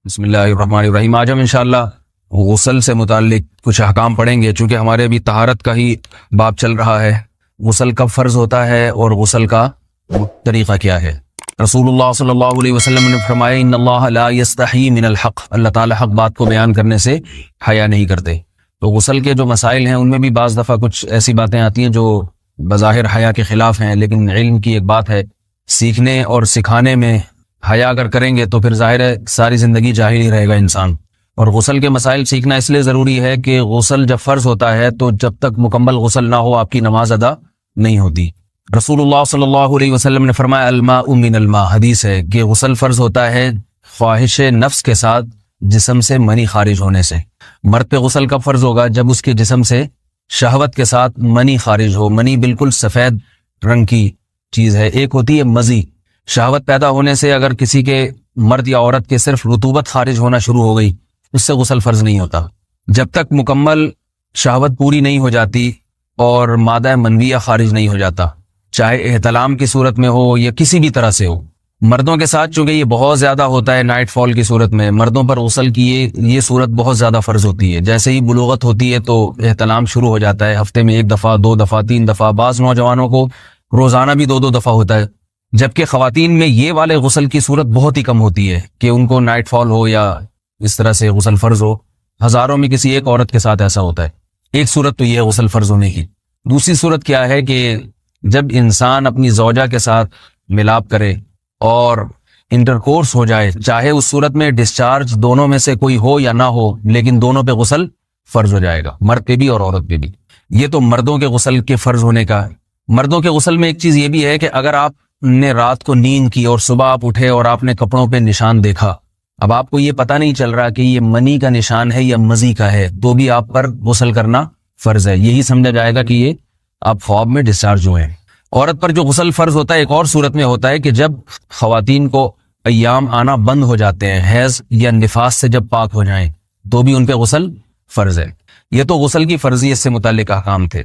بسم اللہ الرحمن الرحیم۔ آج ہم انشاءاللہ غسل سے متعلق کچھ احکام پڑھیں گے، چونکہ ہمارے ابھی طہارت کا ہی باب چل رہا ہے۔ غسل کب فرض ہوتا ہے اور غسل کا طریقہ کیا ہے؟ رسول اللہ صلی اللہ علیہ وسلم نے فرمایا ان اللہ لا یستحی من الحق، اللہ تعالی حق بات کو بیان کرنے سے حیا نہیں کرتے۔ تو غسل کے جو مسائل ہیں ان میں بھی بعض دفعہ کچھ ایسی باتیں آتی ہیں جو بظاہر حیا کے خلاف ہیں، لیکن علم کی ایک بات ہے، سیکھنے اور سکھانے میں حیا اگر کریں گے تو پھر ظاہر ہے ساری زندگی جاہل ہی رہے گا انسان۔ اور غسل کے مسائل سیکھنا اس لیے ضروری ہے کہ غسل جب فرض ہوتا ہے تو جب تک مکمل غسل نہ ہو آپ کی نماز ادا نہیں ہوتی۔ رسول اللہ صلی اللہ علیہ وسلم نے فرمایا الماء من الماء، حدیث ہے کہ غسل فرض ہوتا ہے خواہش نفس کے ساتھ جسم سے منی خارج ہونے سے۔ مرد پہ غسل کب فرض ہوگا؟ جب اس کے جسم سے شہوت کے ساتھ منی خارج ہو۔ منی بالکل سفید رنگ کی چیز ہے، ایک ہوتی ہے مزی۔ شہوت پیدا ہونے سے اگر کسی کے مرد یا عورت کے صرف رطوبت خارج ہونا شروع ہو گئی، اس سے غسل فرض نہیں ہوتا۔ جب تک مکمل شہوت پوری نہیں ہو جاتی اور مادہ منویہ خارج نہیں ہو جاتا، چاہے احتلام کی صورت میں ہو یا کسی بھی طرح سے ہو۔ مردوں کے ساتھ چونکہ یہ بہت زیادہ ہوتا ہے، نائٹ فال کی صورت میں مردوں پر غسل کی یہ صورت بہت زیادہ فرض ہوتی ہے۔ جیسے ہی بلوغت ہوتی ہے تو احتلام شروع ہو جاتا ہے، ہفتے میں 1 دفعہ 2 دفعہ 3 دفعہ، بعض نوجوانوں کو روزانہ بھی 2 دفعہ ہوتا ہے، جبکہ خواتین میں یہ والے غسل کی صورت بہت ہی کم ہوتی ہے کہ ان کو نائٹ فال ہو یا اس طرح سے غسل فرض ہو۔ ہزاروں میں کسی ایک عورت کے ساتھ ایسا ہوتا ہے۔ ایک صورت تو یہ ہے غسل فرض ہونے کی۔ دوسری صورت کیا ہے کہ جب انسان اپنی زوجہ کے ساتھ ملاپ کرے اور انٹرکورس ہو جائے، چاہے اس صورت میں ڈسچارج دونوں میں سے کوئی ہو یا نہ ہو، لیکن دونوں پہ غسل فرض ہو جائے گا، مرد پہ بھی اور عورت پہ بھی۔ یہ تو مردوں کے غسل کے فرض ہونے کا ہے۔ مردوں کے غسل میں ایک چیز یہ بھی ہے کہ اگر آپ نے رات کو نیند کی اور صبح آپ اٹھے اور آپ نے کپڑوں پہ نشان دیکھا، اب آپ کو یہ پتہ نہیں چل رہا کہ یہ منی کا نشان ہے یا مزی کا ہے، تو بھی آپ پر غسل کرنا فرض ہے۔ یہی سمجھا جائے گا کہ یہ آپ خواب میں ڈسچارج ہوئے ہیں۔ عورت پر جو غسل فرض ہوتا ہے ایک اور صورت میں ہوتا ہے کہ جب خواتین کو ایام آنا بند ہو جاتے ہیں، حیض یا نفاس سے جب پاک ہو جائیں، تو بھی ان پہ غسل فرض ہے۔ یہ تو غسل کی فرضیت سے متعلق احکام تھے۔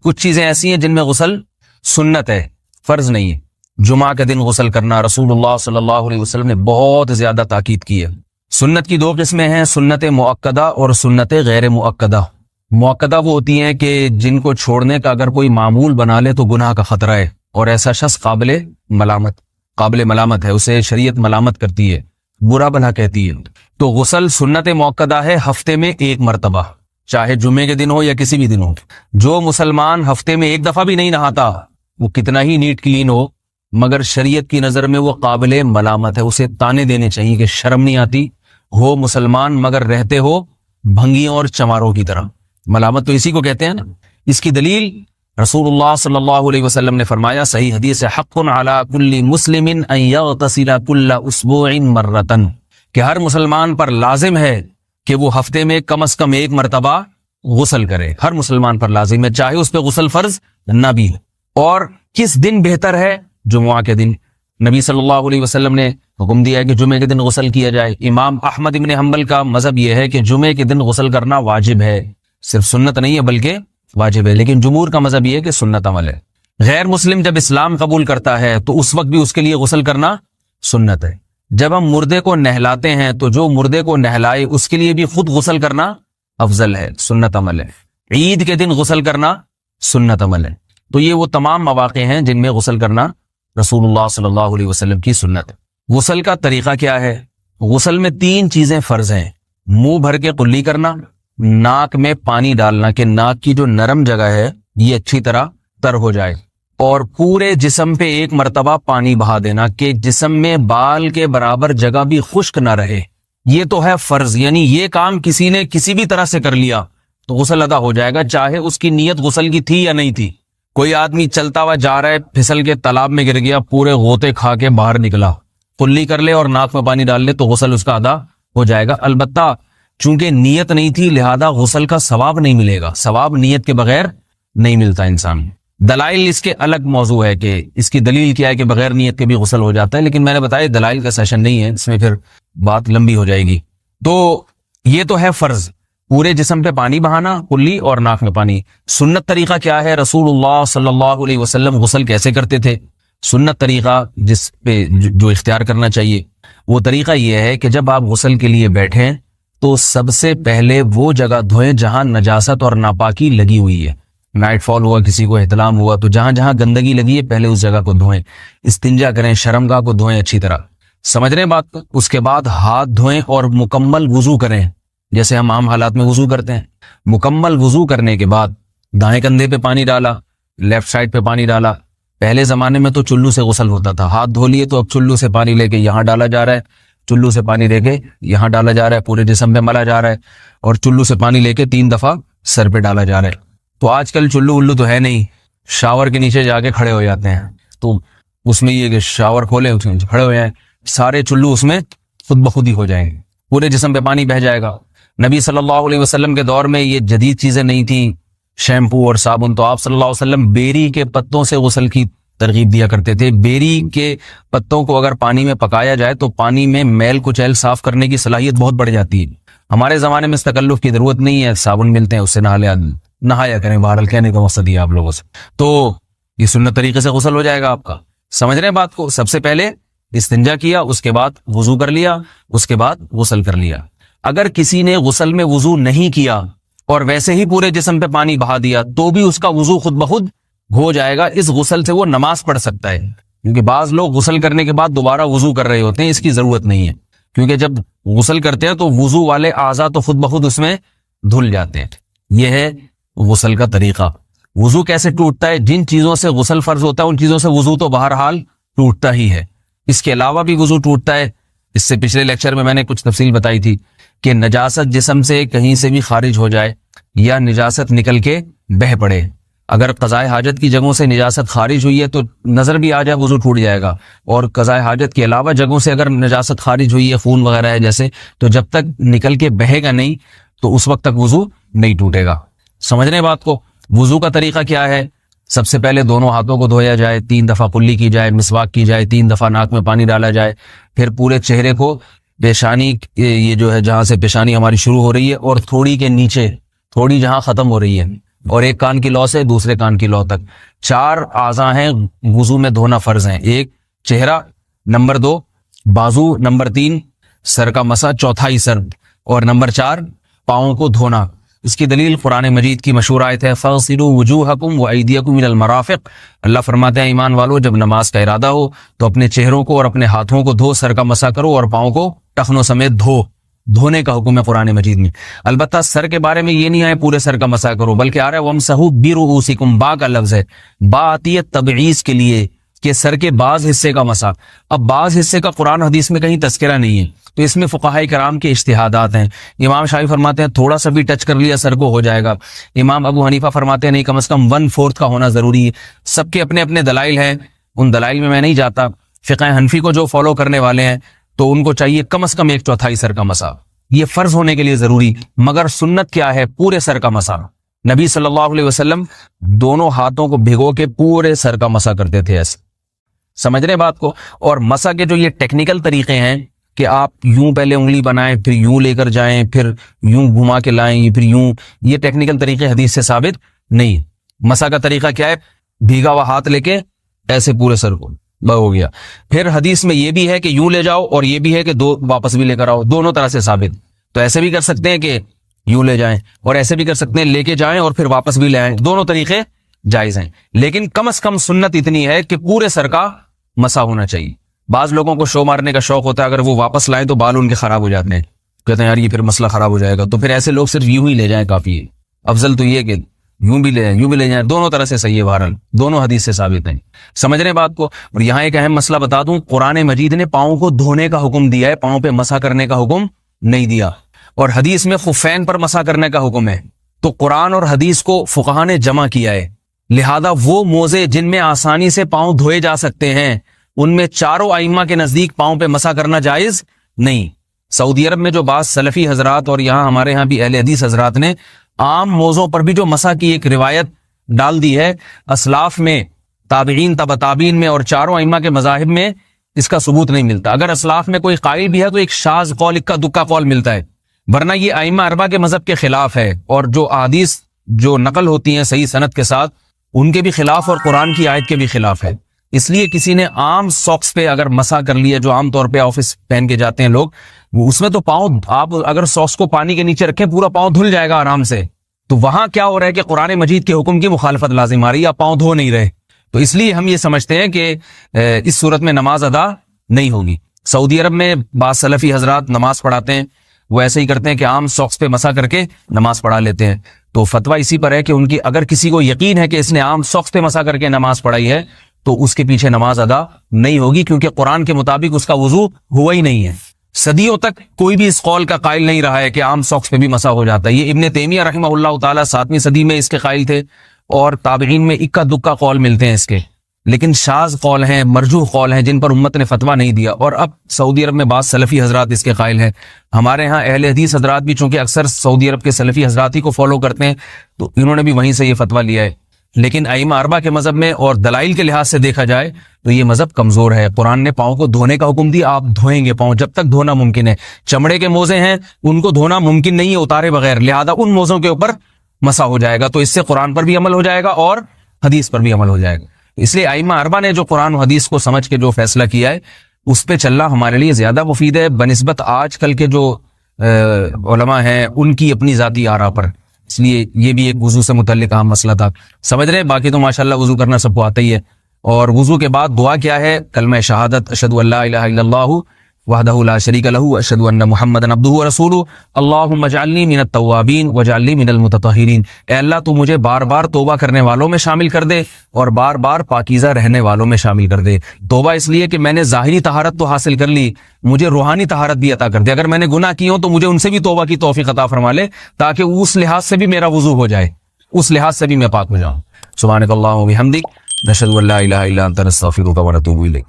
کچھ چیزیں ایسی ہیں جن میں غسل سنت ہے، فرض نہیں ہے۔ جمعہ کے دن غسل کرنا رسول اللہ صلی اللہ علیہ وسلم نے بہت زیادہ تاکید کی ہے۔ سنت کی 2 قسمیں ہیں، سنت مؤکدہ اور سنت غیر مؤکدہ۔ مؤکدہ وہ ہوتی ہیں کہ جن کو چھوڑنے کا اگر کوئی معمول بنا لے تو گناہ کا خطرہ ہے، اور ایسا شخص قابل ملامت ہے، اسے شریعت ملامت کرتی ہے، برا بھلا کہتی ہے۔ تو غسل سنت مؤکدہ ہے، ہفتے میں 1 مرتبہ، چاہے جمعے کے دن ہو یا کسی بھی دن ہو۔ جو مسلمان ہفتے میں 1 دفعہ بھی نہیں نہاتا، وہ کتنا ہی نیٹ کلین ہو، مگر شریعت کی نظر میں وہ قابل ملامت ہے، اسے تانے دینے چاہیے کہ شرم نہیں آتی، ہو مسلمان مگر رہتے ہو بھنگیوں اور چماروں کی طرح۔ ملامت تو اسی کو کہتے ہیں نا۔ اس کی دلیل رسول اللہ صلی اللہ علیہ وسلم نے فرمایا، صحیح حدیث ہے، حق علی کل مسلم ان یغتسل کل اسبوع مرۃ، کہ ہر مسلمان پر لازم ہے کہ وہ ہفتے میں کم از کم 1 مرتبہ غسل کرے۔ ہر مسلمان پر لازم ہے، چاہے اس پہ غسل فرض نہ بھی ہو۔ اور کس دن بہتر ہے؟ جمعہ کے دن۔ نبی صلی اللہ علیہ وسلم نے حکم دیا ہے کہ جمعے کے دن غسل کیا جائے۔ امام احمد ابن حنبل کا مذہب یہ ہے کہ جمعے کے دن غسل کرنا واجب ہے، صرف سنت نہیں ہے بلکہ واجب ہے، لیکن جمہور کا مذہب یہ ہے کہ سنت عمل ہے۔ غیر مسلم جب اسلام قبول کرتا ہے تو اس وقت بھی اس کے لیے غسل کرنا سنت ہے۔ جب ہم مردے کو نہلاتے ہیں تو جو مردے کو نہلائے اس کے لیے بھی خود غسل کرنا افضل ہے، سنت عمل ہے۔ عید کے دن غسل کرنا سنت عمل ہے۔ تو یہ وہ تمام مواقع ہیں جن میں غسل کرنا رسول اللہ صلی اللہ علیہ وسلم کی سنت ہے۔ غسل کا طریقہ کیا ہے؟ غسل میں 3 چیزیں فرض ہیں، منہ بھر کے قلی کرنا، ناک میں پانی ڈالنا کہ ناک کی جو نرم جگہ ہے یہ اچھی طرح تر ہو جائے، اور پورے جسم پہ 1 مرتبہ پانی بہا دینا کہ جسم میں بال کے برابر جگہ بھی خشک نہ رہے۔ یہ تو ہے فرض، یعنی یہ کام کسی نے کسی بھی طرح سے کر لیا تو غسل ادا ہو جائے گا، چاہے اس کی نیت غسل کی تھی یا نہیں تھی۔ کوئی آدمی چلتا ہوا جا رہا ہے، پھسل کے تالاب میں گر گیا، پورے غوطے کھا کے باہر نکلا، قلی کر لے اور ناک میں پانی ڈال لے تو غسل اس کا ادا ہو جائے گا۔ البتہ چونکہ نیت نہیں تھی لہذا غسل کا ثواب نہیں ملے گا، ثواب نیت کے بغیر نہیں ملتا انسان۔ دلائل اس کے الگ موضوع ہے کہ اس کی دلیل کیا ہے کہ بغیر نیت کے بھی غسل ہو جاتا ہے، لیکن میں نے بتایا دلائل کا سیشن نہیں ہے، اس میں پھر بات لمبی ہو جائے گی۔ تو یہ تو ہے فرض، پورے جسم پہ پانی بہانا، کلی اور ناک میں پانی۔ سنت طریقہ کیا ہے؟ رسول اللہ صلی اللہ علیہ وسلم غسل کیسے کرتے تھے؟ سنت طریقہ جس پہ جو اختیار کرنا چاہیے، وہ طریقہ یہ ہے کہ جب آپ غسل کے لیے بیٹھیں تو سب سے پہلے وہ جگہ دھوئیں جہاں نجاست اور ناپاکی لگی ہوئی ہے. نائٹ فال ہوا, کسی کو احتلام ہوا, تو جہاں جہاں گندگی لگی ہے پہلے اس جگہ کو دھوئیں. استنجا کریں, شرمگاہ کو دھوئیں اچھی طرح, سمجھ رہے ہیں بات کو. اس کے بعد ہاتھ دھوئیں اور مکمل وضو کریں جیسے ہم عام حالات میں وضو کرتے ہیں. مکمل وضو کرنے کے بعد دائیں کندھے پہ پانی ڈالا, لیفٹ سائڈ پہ پانی ڈالا. پہلے زمانے میں تو چلو سے غسل ہوتا تھا, ہاتھ دھو لیے تو اب چلو سے پانی لے کے یہاں ڈالا جا رہا ہے, چلو سے پانی لے کے یہاں ڈالا جا رہا ہے, پورے جسم پہ ملا جا رہا ہے, اور چلو سے پانی لے کے 3 دفعہ سر پہ ڈالا جا رہا ہے. تو آج کل چلو الو تو ہے نہیں, شاور کے نیچے جا کے کھڑے ہو جاتے ہیں. تو اس میں یہ کہ شاور کھولے کھڑے ہو جائیں, سارے چلو اس میں خود بخود ہی ہو جائیں گے, پورے جسم پہ پانی بہ جائے گا. نبی صلی اللہ علیہ وسلم کے دور میں یہ جدید چیزیں نہیں تھیں, شیمپو اور صابن. تو آپ صلی اللہ علیہ وسلم بیری کے پتوں سے غسل کی ترغیب دیا کرتے تھے. بیری کے پتوں کو اگر پانی میں پکایا جائے تو پانی میں میل کچیل صاف کرنے کی صلاحیت بہت بڑھ جاتی ہے. ہمارے زمانے میں اس تکلف کی ضرورت نہیں ہے, صابن ملتے ہیں اس سے نہایا کریں. بہرحال کہنے کا مقصد یہ آپ لوگوں سے, تو یہ سنت طریقے سے غسل ہو جائے گا آپ کا. سمجھ رہے ہیں بات کو. سب سے پہلے استنجا کیا, اس کے بعد وضو کر لیا, اس کے بعد غسل کر لیا. اگر کسی نے غسل میں وضو نہیں کیا اور ویسے ہی پورے جسم پہ پانی بہا دیا تو بھی اس کا وضو خود بخود ہو جائے گا. اس غسل سے وہ نماز پڑھ سکتا ہے, کیونکہ بعض لوگ غسل کرنے کے بعد دوبارہ وضو کر رہے ہوتے ہیں. اس کی ضرورت نہیں ہے, کیونکہ جب غسل کرتے ہیں تو وضو والے اعضاء تو خود بخود اس میں دھل جاتے ہیں. یہ ہے غسل کا طریقہ. وضو کیسے ٹوٹتا ہے؟ جن چیزوں سے غسل فرض ہوتا ہے ان چیزوں سے وضو تو بہرحال ٹوٹتا ہی ہے. اس کے علاوہ بھی وضو ٹوٹتا ہے. اس سے پچھلے لیکچر میں نے کچھ تفصیل بتائی تھی کہ نجاست جسم سے کہیں سے بھی خارج ہو جائے یا نجاست نکل کے بہہ پڑے. اگر قضائے حاجت کی جگہوں سے نجاست خارج ہوئی ہے تو نظر بھی آ جائے وضو ٹوٹ جائے گا, اور قضائے حاجت کے علاوہ جگہوں سے اگر نجاست خارج ہوئی ہے, خون وغیرہ ہے جیسے, تو جب تک نکل کے بہے گا نہیں تو اس وقت تک وضو نہیں ٹوٹے گا. سمجھ رہے ہیں بات کو. وضو کا طریقہ کیا ہے؟ سب سے پہلے دونوں ہاتھوں کو دھویا جائے, 3 دفعہ کلی کی جائے, مسواک کی جائے, 3 دفعہ ناک میں پانی ڈالا جائے, پھر پورے چہرے کو پیشانی, یہ جو ہے جہاں سے پیشانی ہماری شروع ہو رہی ہے اور تھوڑی کے نیچے تھوڑی جہاں ختم ہو رہی ہے, اور ایک کان کی لو سے دوسرے کان کی لو تک 4 اعضاء ہیں وضو میں دھونا فرض ہیں. 1 چہرہ, نمبر 2 بازو, نمبر 3 سر کا مسا, چوتھائی سر, اور نمبر 4 پاؤں کو دھونا. اس کی دلیل قرآن مجید کی مشہور آیت ہے فاغسلوا وجوہکم وایدیکم الی المرافق. اللہ فرماتے ہیں ایمان والو جب نماز کا ارادہ ہو تو اپنے چہروں کو اور اپنے ہاتھوں کو دھو, سر کا مسا کرو اور پاؤں کو ٹخنوں سمیت دھونے کا حکم ہے قرآن مجید میں. البتہ سر کے بارے میں یہ نہیں ہے پورے سر کا مسا کرو, بلکہ آ رہا ہے وامسحوا برؤوسکم. با کا لفظ ہے, با آتی ہے تبعیض کے لیے کہ سر کے بعض حصے کا مسا. اب بعض حصے کا قرآن حدیث میں کہیں تذکرہ نہیں ہے, تو اس میں فقہاء کرام کے اجتہادات ہیں. امام شافعی فرماتے ہیں تھوڑا سا بھی ٹچ کر لیا سر کو ہو جائے گا. امام ابو حنیفہ فرماتے ہیں نہیں, کم از کم 1/4 کا ہونا ضروری ہے. سب کے اپنے اپنے دلائل ہیں, ان دلائل میں نہیں جاتا. فقہ حنفی کو جو فالو کرنے والے ہیں تو ان کو چاہیے کم از کم 1/4 سر کا مسا, یہ فرض ہونے کے لیے ضروری. مگر سنت کیا ہے؟ پورے سر کا مسا. نبی صلی اللہ علیہ وسلم دونوں ہاتھوں کو بھگو کے پورے سر کا مسا کرتے تھے ایسے. سمجھ رہے بات کو. اور مسا کے جو یہ ٹیکنیکل طریقے ہیں کہ آپ یوں پہلے انگلی بنائیں, پھر یوں لے کر جائیں, پھر یوں گھما کے لائیں, پھر یوں, یہ ٹیکنیکل طریقے حدیث سے ثابت نہیں. مسا کا طریقہ کیا ہے؟ بھیگا ہوا ہاتھ لے کے ایسے پورے سر کو ہو گیا. پھر حدیث میں یہ بھی ہے کہ یوں لے جاؤ اور یہ بھی ہے کہ 2 واپس بھی لے کر آؤ, دونوں طرح سے ثابت. تو ایسے بھی کر سکتے ہیں کہ یوں لے جائیں, اور ایسے بھی کر سکتے ہیں لے کے جائیں اور پھر واپس بھی لے آئیں, دونوں طریقے جائز ہیں. لیکن کم از کم سنت اتنی ہے کہ پورے سر کا مسا ہونا چاہیے. بعض لوگوں کو شو مارنے کا شوق ہوتا ہے, اگر وہ واپس لائیں تو بال ان کے خراب ہو جاتے ہیں, کہتے ہیں یار یہ پھر مسئلہ خراب ہو جائے گا, تو پھر ایسے لوگ صرف یوں ہی لے جائیں کافی ہے. افضل تو یہ کہ یوں بھی لے جائیں, دونوں طرح سے صحیح ہے. بہرحال دونوں حدیث سے ثابت ہیں. سمجھ رہے بات کو. اور یہاں ایک اہم مسئلہ بتا دوں, قرآن مجید نے پاؤں کو دھونے کا حکم دیا ہے, پاؤں پہ مسا کرنے کا حکم نہیں دیا. اور حدیث میں خفین پر مسا کرنے کا حکم ہے. تو قرآن اور حدیث کو فقہاء نے جمع کیا ہے, لہذا وہ موزے جن میں آسانی سے پاؤں دھوئے جا سکتے ہیں ان میں چاروں ائمہ کے نزدیک پاؤں پہ مسا کرنا جائز نہیں. سعودی عرب میں جو بعض سلفی حضرات اور یہاں ہمارے ہاں بھی اہل حدیث حضرات نے عام موضوع پر بھی جو مسا کی ایک روایت ڈال دی ہے, اسلاف میں, تابعین, تبع تابعین میں اور چاروں ائمہ کے مذاہب میں اس کا ثبوت نہیں ملتا. اگر اسلاف میں کوئی قائل بھی ہے تو ایک شاذ قول, اکا دکا قول ملتا ہے, ورنہ یہ ائمہ اربعہ کے مذہب کے خلاف ہے. اور جو احادیث جو نقل ہوتی ہیں صحیح سند کے ساتھ ان کے بھی خلاف اور قرآن کی آیت کے بھی خلاف ہے. اس لیے کسی نے عام ساکس پہ اگر مسا کر لیا، جو عام طور پہ آفس پہن کے جاتے ہیں لوگ، اس میں تو پاؤں، آپ اگر ساکس کو پانی کے نیچے رکھیں پورا پاؤں دھل جائے گا آرام سے. تو وہاں کیا ہو رہا ہے کہ قرآن مجید کے حکم کی مخالفت لازم آ رہی ہے، آپ پاؤں دھو نہیں رہے. تو اس لیے ہم یہ سمجھتے ہیں کہ اس صورت میں نماز ادا نہیں ہوگی. سعودی عرب میں بعض سلفی حضرات نماز پڑھاتے ہیں، وہ ایسے ہی کرتے ہیں کہ عام ساکس پہ مسا کر کے نماز پڑھا لیتے ہیں. تو فتویٰ اسی پر ہے کہ ان کی اگر کسی کو یقین ہے کہ اس نے عام ساکس پہ مسا کر کے نماز پڑھائی ہے تو اس کے پیچھے نماز ادا نہیں ہوگی، کیونکہ قرآن کے مطابق اس کا وضو ہوا ہی نہیں ہے. صدیوں تک کوئی بھی اس قول کا قائل نہیں رہا ہے کہ عام ساکس پہ بھی مسا ہو جاتا ہے. یہ ابن تیمیہ رحمہ اللہ تعالیٰ 7ویں صدی میں اس کے قائل تھے، اور تابعین میں اکا دکا قول ملتے ہیں اس کے، لیکن شاذ قول ہیں، مرجوح قول ہیں، جن پر امت نے فتویٰ نہیں دیا. اور اب سعودی عرب میں بعض سلفی حضرات اس کے قائل ہیں. ہمارے ہاں اہل حدیث حضرات بھی چونکہ اکثر سعودی عرب کے سلفی حضرات ہی کو فالو کرتے ہیں، تو انہوں نے بھی وہیں سے یہ فتویٰ لیا ہے. لیکن ائمہ اربعہ کے مذہب میں اور دلائل کے لحاظ سے دیکھا جائے تو یہ مذہب کمزور ہے. قرآن نے پاؤں کو دھونے کا حکم دیا، آپ دھوئیں گے پاؤں جب تک دھونا ممکن ہے. چمڑے کے موزے ہیں، ان کو دھونا ممکن نہیں ہے اتارے بغیر، لہذا ان موزوں کے اوپر مسا ہو جائے گا. تو اس سے قرآن پر بھی عمل ہو جائے گا اور حدیث پر بھی عمل ہو جائے گا. اس لیے ائمہ اربعہ نے جو قرآن و حدیث کو سمجھ کے جو فیصلہ کیا ہے اس پہ چلنا ہمارے لیے زیادہ مفید ہے بنسبت آج کل کے جو علماء ہیں ان کی اپنی ذاتی آراء پر. اس لیے یہ بھی ایک وضو سے متعلق اہم مسئلہ تھا. سمجھ رہے ہیں؟ باقی تو ماشاءاللہ وضو کرنا سب کو آتا ہی ہے. اور وضو کے بعد دعا کیا ہے؟ کلمہ شہادت، اشہد ان لا الہ الا اللہ وحدہ لا شریک لہ اشہد ان محمدا عبدہ ورسولہ اللہم اجعلنی من التوابین واجعلنی من المتطہرین. اے اللہ تو مجھے بار بار توبہ کرنے والوں میں شامل کر دے اور بار بار پاکیزہ رہنے والوں میں شامل کر دے. توبہ اس لیے کہ میں نے ظاہری طہارت تو حاصل کر لی، مجھے روحانی طہارت بھی عطا کر دے. اگر میں نے گناہ کیے ہوں تو مجھے ان سے بھی توبہ کی توفیق عطا فرما لے، تاکہ اس لحاظ سے بھی میرا وضو ہو جائے، اس لحاظ سے بھی میں پاک ہو جاؤں. سبحانک اللہم و بحمدک، نشہد ان لا الہ الا انت، نستغفرک و نتوب الیک.